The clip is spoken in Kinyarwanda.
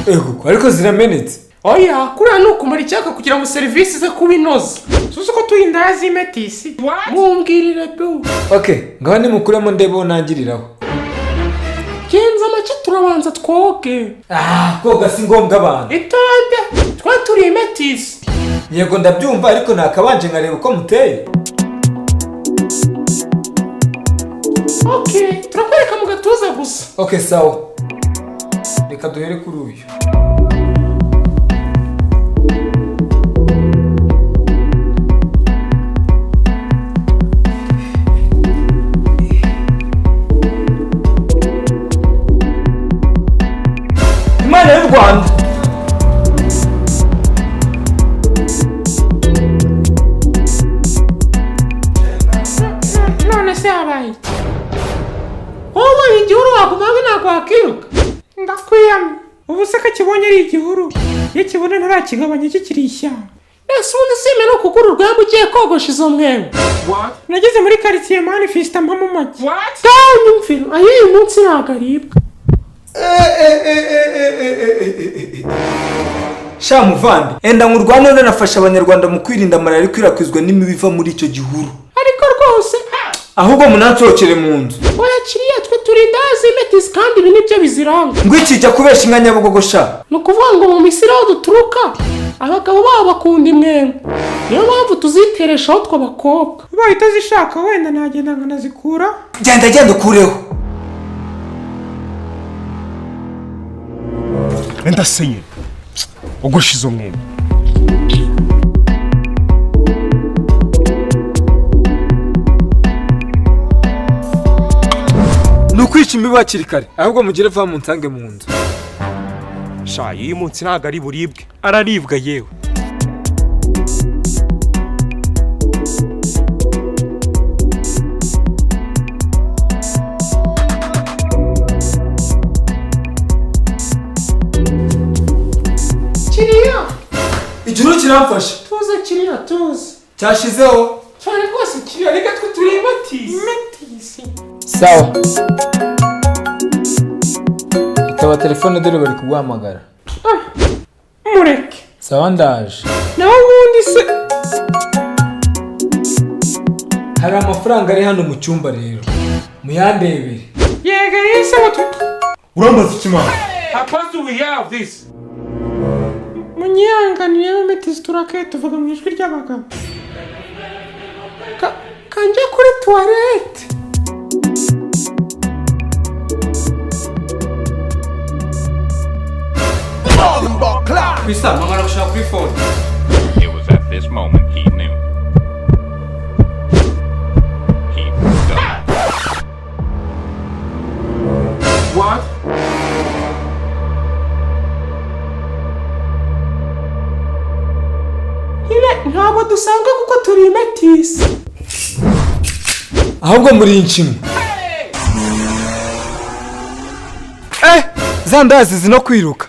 Ego, ariko ziramenetse. Oya, kuriya ni ukumara icyaka kugira ngo serivisi ze kuba inoze. Suzi ko tuyindaya z'imetisi. Mumbwirire du. Okay, ngaho nimukuremo ndebe nangiriraho. Genza make turabanza twoge. Koga si ngombwa abantu. Itonde, turi imetisi. Yego ndabyumva ariko nakabanje nkareba uko muteye. Okay, turakwereka mu gatuza gusa. Okay, sawa. Reka duhere kuri uyu. Imana y'u Rwanda. None se habaye. Wowe igihuru wakumawe nakwakiruka. Ndakwiyamye. Ubu se kakibonye ari igihuru. Iyo kibona ntarakigabanya kikiri ishyamba. Ese ubundi sime no kugura urwembe ugiye kogosha izo mwembe. What? Nageze muri quartier manifesta mpamo make. What? Nyumvira, ayi munsi nagaribwa. Sha muvandi, enda nkurwana none nafasha abanyarwanda mu kwirinda malaria ikwirakwizwa n'imibiva muri icyo gihuru. Ariko rwose ahubwo munansokere mu nzu. Oya kiriya twe turinda zimetisi kandi ibi nibyo biziranga. Ngwikijya kubesha inka Nyabugogo sha. Nukuvuga ngo mu Misiri aho duturuka abagabo babo bakunda imwembe. Niyo mpamvu tuzitereshaho tw'abakobwa. Bahita zishaka wenda nagenda nkanazikura. Genda ukureho. Enda senye. Ogosha izo mwembe. Nukwica imibu hakiri kare ahubwo mugire va mu nsange mu nzu. Sha iyi munsi ntago ari buribwe araribwa yewe. Kiriya Ijuru kiramfasha. tuza kiriya tuza. Cyashizeho. Cyane rwose kiriya reka twe turi imetisi. Sawa. Itaba telefone dore bari kuguhamagara. Mureke. Sawa ndaje. Nawe ubundi se hari amafaranga ari hano mu cyumba rero. Muyandebere. yega yese watutu. Uramaze ikimana. How fast do we have this? Munyanganire imetisi turakaye tuvuga mu ijwi ry'abagabo. Kanje kuri toilette. Kwisa mama aragushaka kuri phone. It was at this moment he knew. He was done. What? Ntabwo dusanga kuko turi imetisi. Ahubwo muri inchimwe. Zandazi zino kwiruka.